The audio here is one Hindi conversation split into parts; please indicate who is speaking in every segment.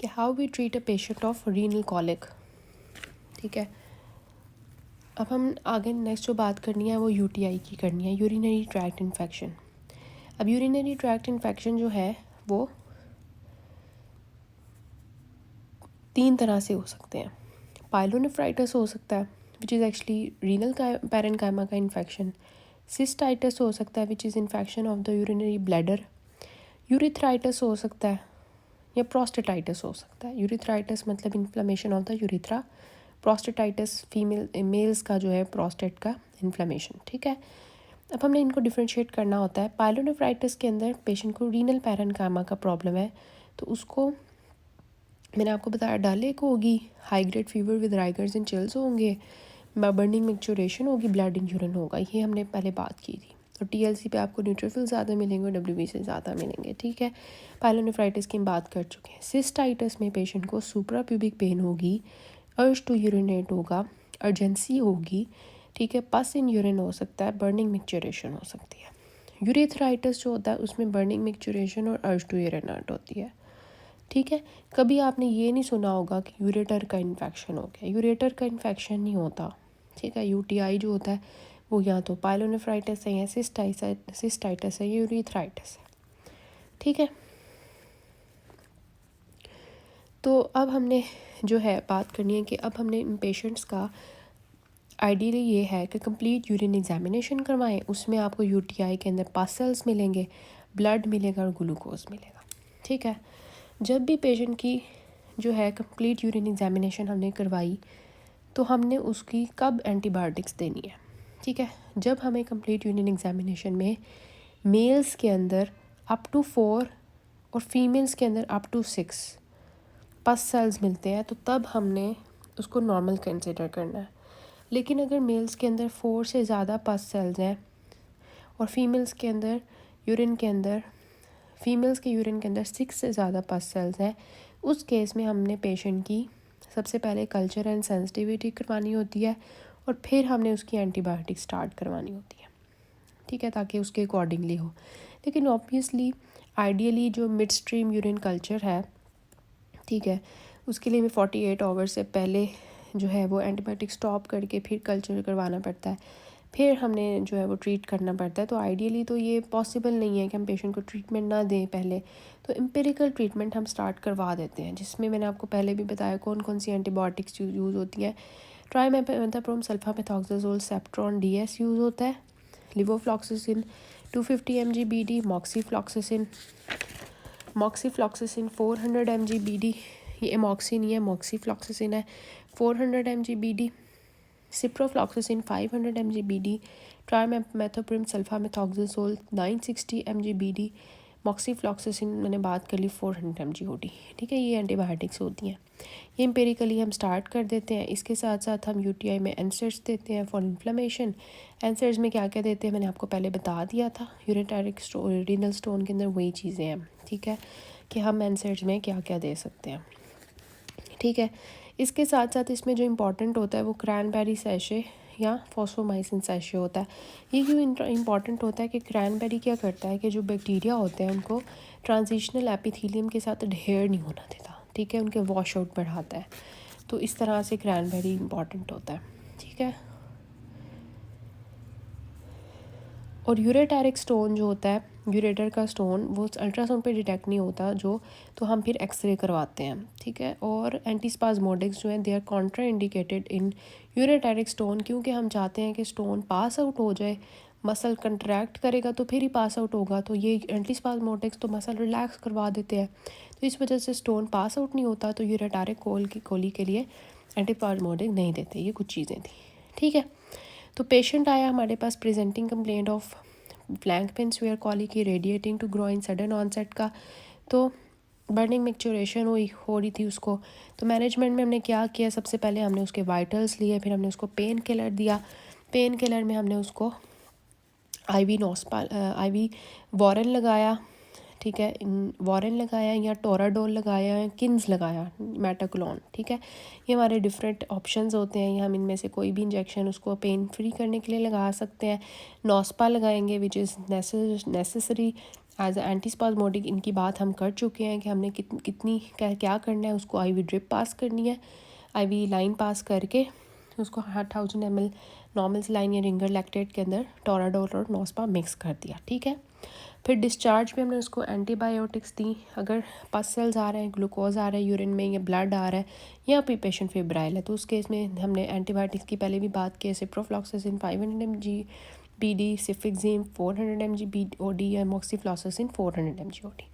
Speaker 1: कि how we treat a patient of renal colic. ठीक है, अब हम आगे नेक्स्ट जो बात करनी है वो यूटीआई की करनी है, यूरिनरी ट्रैक्ट इन्फेक्शन। अब यूरिनरी ट्रैक्ट इन्फेक्शन जो है वो 3 तरह से हो सकते हैं। पाइलोनेफ्राइटिस हो सकता है which is actually renal parenchyma का इन्फेक्शन। सिस्टाइटिस हो सकता है which is infection of the urinary bladder. Urethritis हो सकता है या प्रोस्टेटाइटिस हो सकता है। यूरिथ्राइटिस मतलब inflammation of the urethra, prostatitis males का जो है प्रोस्टेट का इन्फ्लेमेशन। ठीक है, अब हमने इनको डिफ्रेंशिएट करना होता है। पाइलोनेफ्राइटिस के अंदर पेशेंट को रीनल पैरेन्काइमा का प्रॉब्लम है, तो उसको मैंने आपको बताया डाले को होगी, high grade fever with rigors and chills होंगे, बर्निंग मिक्चुरेशन होगी, ब्लडिंग यूरिन होगा, ये हमने पहले बात की थी। और टीएलसी पे आपको न्यूट्रोफिल ज़्यादा मिलेंगे और डब्ल्यूबी से ज़्यादा मिलेंगे। ठीक है, पाइलोनेफ्राइटिस की हम बात कर चुके हैं। सिस्टाइटिस में पेशेंट को सुप्रा प्यूबिक पेन होगी, अर्ज टू यूरिनेट होगा, अर्जेंसी होगी। ठीक है, पस इन यूरिन हो सकता है, बर्निंग मिक्चुरेशन हो सकती है। यूरिथ्राइटिस जो होता है उसमें बर्निंग मिक्चुरेशन और अर्ज टू यूरिनेट होती है। ठीक है, कभी आपने ये नहीं सुना होगा कि यूरेटर का इन्फेक्शन हो गया, यूरेटर का इन्फेक्शन नहीं होता। ठीक है, यूटीआई जो होता है वो या तो पाइलोनेफ्राइटिस है या सिस्टाइटिस है या यूरिथ्राइटिस है। ठीक है, तो अब हमने जो है बात करनी है कि अब हमने इन पेशेंट्स का आइडियली ये है कि कंप्लीट यूरिन एग्जामिनेशन करवाएं। उसमें आपको यूटीआई के अंदर पास सेल्स मिलेंगे, ब्लड मिलेगा और ग्लूकोज मिलेगा। ठीक है, जब भी पेशेंट की जो है कंप्लीट यूरिन एग्जामिनेशन हमने करवाई तो हमने उसकी कब एंटीबायोटिक्स देनी है। ठीक है, जब हमें कंप्लीट यूरिन एग्जामिनेशन में मेल्स के अंदर अप टू 4 और फीमेल्स के अंदर अप टू 6 पस सेल्स मिलते हैं तो तब हमने उसको नॉर्मल कंसिडर करना है। लेकिन अगर मेल्स के अंदर 4 से ज़्यादा पस सेल्स हैं और फीमेल्स के अंदर यूरिन के अंदर फीमेल्स के यूरिन के अंदर 6 से ज़्यादा पस सेल्स हैं, उस केस में हमने पेशेंट की सबसे पहले कल्चर एंड सेंसिटिविटी करवानी होती है और फिर हमने उसकी एंटीबायोटिक स्टार्ट करवानी होती है। ठीक है, ताकि उसके अकॉर्डिंगली हो। लेकिन ऑब्वियसली आइडियली जो मिड स्ट्रीम यूरिन कल्चर है, ठीक है, उसके लिए हमें 48 आवर्स से पहले जो है वो एंटीबायोटिक स्टॉप करके फिर कल्चर करवाना पड़ता है, फिर हमने जो है वो ट्रीट करना पड़ता है। तो आइडियली तो ये पॉसिबल नहीं है कि हम पेशेंट को ट्रीटमेंट ना दें पहले, तो एम्पिरिकल ट्रीटमेंट हम स्टार्ट करवा देते हैं, जिसमें मैंने आपको पहले भी बताया कौन कौन सी एंटीबायोटिक्स यूज़ होती हैं। ट्राइमेथाप्रोम सल्फामेथॉक्साजोल सेप्ट्रॉन डीएस यूज़ होता है, लिवोफ्लॉक्सिसिन 250 mg BD, मॉक्सीफ्लॉक्सिसिन 400 mg BD, ये एमॉक्सी नहीं है, मॉक्सीफ्लॉक्सिसिन है, 400 mg BD, ciprofloxacin 500 mg BD, ट्राइमेथाप्रोम सल्फामेथॉक्साजोल 960 mg BD, मॉक्सीफ्लॉक्सिसिन मैंने बात कर ली 400 mg OD। ठीक है, ये एंटीबायोटिक्स होती हैं, ये एम्पेरिकली हम स्टार्ट कर देते हैं। इसके साथ साथ हम यूटीआई में एंसर्स देते हैं फॉर इन्फ्लेमेशन। एंसर्स में क्या क्या देते हैं मैंने आपको पहले बता दिया था, यूरिटारिक रीनल स्टोन के अंदर वही चीज़ें हैं। ठीक है, कि हम एंसर्स में क्या क्या दे सकते हैं। ठीक है, इसके साथ साथ इसमें जो इम्पॉर्टेंट होता है वो क्रैनबेरी सैशे या फॉस्फोमाइसिन सैशे होता है। ये क्यों इम्पॉर्टेंट होता है कि क्रैनबेरी क्या करता है कि जो बैक्टीरिया होते हैं उनको ट्रांजिशनल एपिथेलियम के साथ अडहेयर नहीं होना देता। ठीक है, उनके वॉश आउट बढ़ाता है, तो इस तरह से क्रैनबेरी इम्पॉर्टेंट होता है। ठीक है, और यूरेटारिक स्टोन जो होता है, यूरेटर का स्टोन, वो अल्ट्रासाउंड पे डिटेक्ट नहीं होता जो, तो हम फिर एक्सरे करवाते हैं। ठीक है, और एंटीस्पाज्मोडिक्स जो हैं they are contraindicated in ureteric stone, क्योंकि हम चाहते हैं कि स्टोन पास आउट हो जाए, मसल कंट्रैक्ट करेगा तो फिर ही पास आउट होगा, तो ये एंटीस्पाज्मोडिक्स तो मसल रिलैक्स करवा देते हैं, तो इस वजह से स्टोन पास आउट नहीं होता, तो यूरेटारिक कोली के लिए एंटीस्पाज्मोडिक नहीं देते। ये कुछ चीज़ें थी। ठीक है, तो पेशेंट आया हमारे पास presenting complaint of flank pain severe colic की radiating to groin sudden onset का, तो बर्निंग मिक्चुरेशन हो रही थी उसको। तो मैनेजमेंट में हमने क्या किया, सबसे पहले हमने उसके वाइटल्स लिए, फिर हमने उसको पेन किलर दिया। पेन किलर में हमने उसको आईवी वॉरन लगाया। ठीक है, वॉरन लगाया या टोराडोल लगाया या किन्स लगाया, मेटाक्लोन। ठीक है, ये हमारे डिफरेंट ऑप्शंस होते हैं, या हम इनमें से कोई भी इंजेक्शन उसको पेन फ्री करने के लिए लगा सकते हैं। नॉस्पा लगाएंगे which is necessary as antispasmodic इनकी बात हम कर चुके हैं कि हमने कितनी क्या करना है, उसको आईवी ड्रिप पास करनी है, आईवी लाइन पास करके उसको 1000 ml नॉर्मल सलाइन या रिंगर लैक्टेट के अंदर टोराडोल और नोस्पा मिक्स कर दिया, ठीक है। फिर डिस्चार्ज में हमने उसको एंटीबायोटिक्स दी। अगर पस सेल्स आ रहे हैं, ग्लूकोज आ रहा है यूरिन में, या ब्लड आ रहा है, या फिर पेशेंट फेब्राइल है, तो उस केस में हमने एंटीबायोटिक्स की पहले भी बात की, ciprofloxacin 500 mg BD, सिफिक्जिम 400 mg OD या मोक्सीफ्लॉक्सासिन 400 mg OD।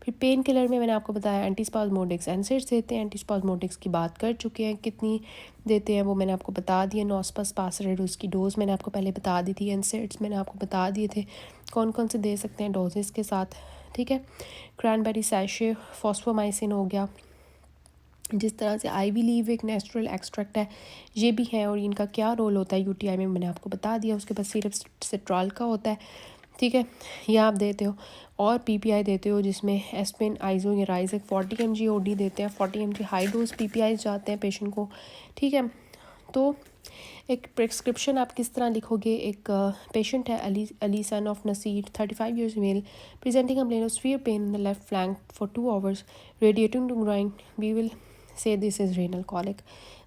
Speaker 1: फिर पेन किलर में मैंने आपको बताया एंटीस्पाज्मोडिक्स एनसेड्स देते हैं, एंटीस्पाज्मोडिक्स की बात कर चुके हैं, कितनी देते हैं वो मैंने आपको बता दिया। नॉस्पा स्पासरेड उसकी डोज मैंने आपको पहले बता दी थी, एनसेड्स मैंने आपको बता दिए थे कौन कौन से दे सकते हैं डोजेस के साथ, ठीक है। क्रैनबेरी सैशे, फॉस्फोमाइसिन हो गया। जिस तरह से आईवी लीव एक नेचुरल एक्सट्रैक्ट है, ये भी है, और इनका क्या रोल होता है यूटीआई में मैंने आपको बता दिया। उसके बाद सिर्फ सिट्रॉल का होता है, ठीक है, ये आप देते हो। और पीपीआई देते हो जिसमें एस्पिन, आइजो या राइज 40 mg OD देते हैं, 40 mg हाई डोज पीपीआई जाते हैं पेशेंट को, ठीक है। तो एक प्रिस्क्रिप्शन आप किस तरह लिखोगे। एक पेशेंट है Ali son of Nasir 35 years male, presenting complain of severe pain in the left flank for 2 hours, radiating to groin, we will say this is renal colic.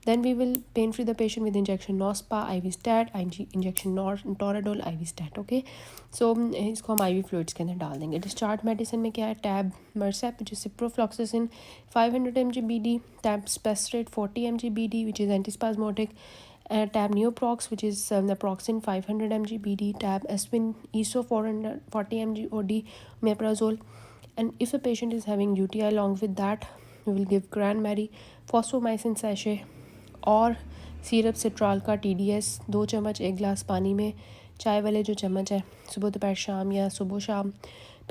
Speaker 1: Then we will pain free the patient with injection nospa, IV stat, injection toradol, IV stat, okay. So इसको हम IV fluids के अंदर डाल देंगे। डिस्चार्ज मेडिसिन में क्या है, टैब मर्सेप which is ciprofloxacin 500 mg BD, tab स्पेसरेट 40 mg BD which is antispasmodic, tab neoprox which is naproxen 500 mg BD, tab aspirin eso 440 mg OD, meprazole. And if a patient is having UTI, along with that we will give cranberry, fosfomycin sachet और सिरप सिट्रॉल का TDS 2 चम्मच 1 गिलास पानी में, चाय वाले जो चम्मच है, सुबह दोपहर शाम या सुबह शाम।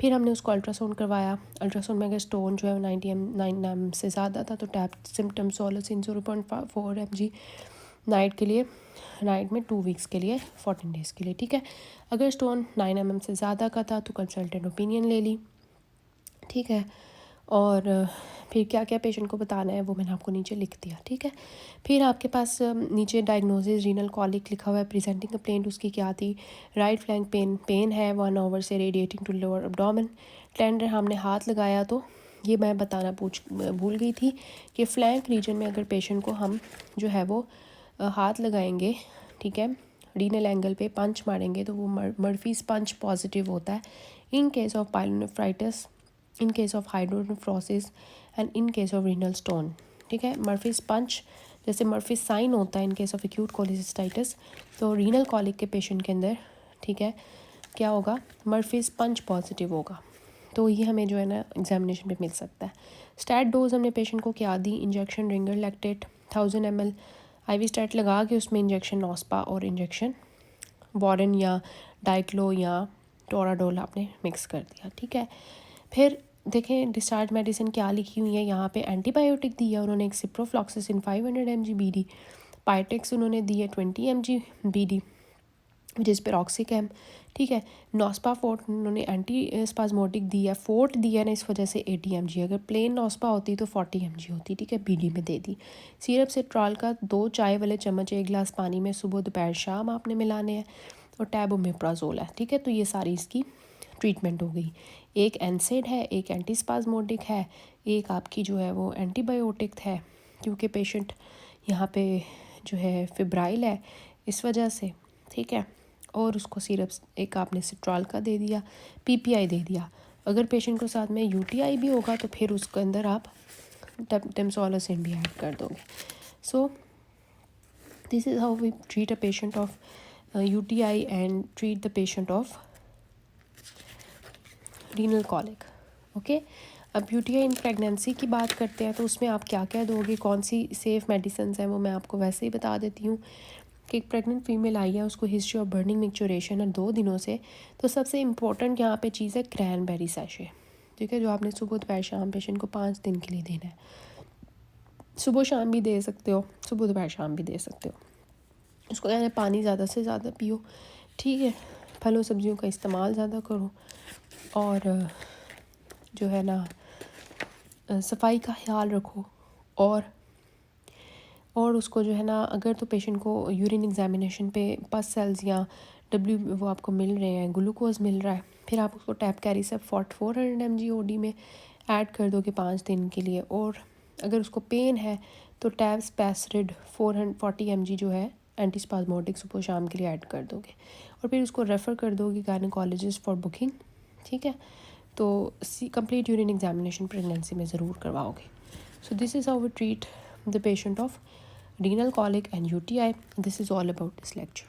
Speaker 1: फिर हमने उसको अल्ट्रासाउंड करवाया। अल्ट्रासाउंड में अगर स्टोन जो है 9 mm से ज़्यादा था तो टैब सिम्टम सोलोसिन 0.4 mg नाइट के लिए, नाइट में 2 weeks के लिए 14 days के लिए, ठीक है। अगर स्टोन 9 mm से ज़्यादा का था तो कंसल्टेंट ओपिनियन ले ली, ठीक है। और फिर क्या क्या पेशेंट को बताना है वो मैंने आपको नीचे लिख दिया, ठीक है। फिर आपके पास नीचे डायग्नोसिस रीनल कॉलिक लिखा हुआ है, प्रेजेंटिंग कंप्लेंट उसकी क्या थी, राइट फ्लैंक पेन है 1 hour से radiating to lower abdomen, tender हमने हाथ लगाया। तो ये मैं बताना भूल गई थी कि फ्लैंक रीजन में अगर पेशेंट को हम जो है वो हाथ लगाएंगे, ठीक है, रीनल एंगल पे पंच मारेंगे तो वो मर्फीज पंच पॉजिटिव होता है in case of pyelonephritis, in case of hydronephrosis and in case of renal stone, ठीक है। मर्फीज पंच जैसे मर्फीज साइन होता है in case of acute cholecystitis, तो रीनल कॉलिक के पेशेंट के अंदर, ठीक है, क्या होगा, मर्फीज पंच पॉजिटिव होगा। तो ये हमें जो है ना एग्जामिनेशन पे मिल सकता है। स्टैट डोज हमने पेशेंट को क्या दी, injection Ringer lactate 1000 ml, IV stat लगा के उसमें इंजेक्शन नॉस्पा और इंजेक्शन वॉरन या डाइक्लो या टोराडोल आपने मिक्स कर दिया, ठीक है। फिर देखें डिस्चार्ज मेडिसिन क्या लिखी हुई है, यहाँ पे एंटीबायोटिक दी है उन्होंने, एक सिप्रोफ्लॉक्सासिन 500 mg BD, पाइटेक्स उन्होंने दी है 20 mg BD जिस पर ऑक्सीकैम, ठीक है। नॉस्पा फोर्ट उन्होंने एंटी स्पाज्मोटिक दी है, फोर्ट दिया ना इस वजह से 80 mg, अगर प्लेन नॉस्पा होती तो 40 mg होती, ठीक है, BD में दे दी। सिरप सिट्रॉल का 2 चाय वाले चम्मच 1 गिलास पानी में सुबह दोपहर शाम आपने मिलाने हैं, और टैबोमेप्राजोल है, ठीक है। तो ये सारी इसकी ट्रीटमेंट हो गई। एक एनसेड है, एक एंटीस्पाज्मोडिक है, एक आपकी जो है वो एंटीबायोटिक है, क्योंकि पेशेंट यहाँ पे जो है फिब्राइल है इस वजह से, ठीक है। और उसको सिरप एक आपने सिट्रॉल का दे दिया, पीपीआई दे दिया। अगर पेशेंट को साथ में यूटीआई भी होगा तो फिर उसके अंदर आप टेम्सोलोसिन भी ऐड कर दोगे। So this is how we treat a patient of UTI and treat the patient of renal colic, okay. अब UTI इन प्रेगनेंसी की बात करते हैं तो उसमें आप क्या क्या दोगे, कौन सी सेफ़ मेडिसिन हैं वो मैं आपको वैसे ही बता देती हूँ कि एक प्रेग्नेंट फीमेल आई है, उसको हिस्ट्री ऑफ बर्निंग मिक्चुरेशन है 2 दिनों से, तो सबसे इम्पोर्टेंट यहाँ पे चीज़ है क्रैनबेरी सैशे, ठीक है, जो आपने सुबह दोपहर शाम पेशेंट को 5 दिन के लिए देना है। सुबह शाम भी दे सकते हो, सुबह दोपहर शाम भी दे सकते हो। उसको कहना है पानी ज़्यादा से ज़्यादा पियो, ठीक है, फलों सब्जियों का इस्तेमाल ज़्यादा करो, और जो है ना सफाई का ख्याल रखो, और उसको जो है ना अगर तो पेशेंट को यूरिन एग्जामिनेशन पे पस सेल्स या वो आपको मिल रहे हैं, ग्लूकोज मिल रहा है, फिर आप उसको टैप कैरी सब 400 mg OD में ऐड कर दोगे 5 दिन के लिए। और अगर उसको पेन है तो टैब स्पैसरिड 440 mg जो है एंटीस्पाज्मोटिक सुबह शाम के लिए ऐड कर दोगे, और फिर उसको रेफ़र कर दोगे गायनेकोलॉजिस्ट फॉर बुकिंग। ठीक है, तो कंप्लीट यूरिन एग्जामिनेशन प्रेगनेंसी में ज़रूर करवाओगे। So this is how we treat the patient of renal colic and UTI. This is all about this lecture.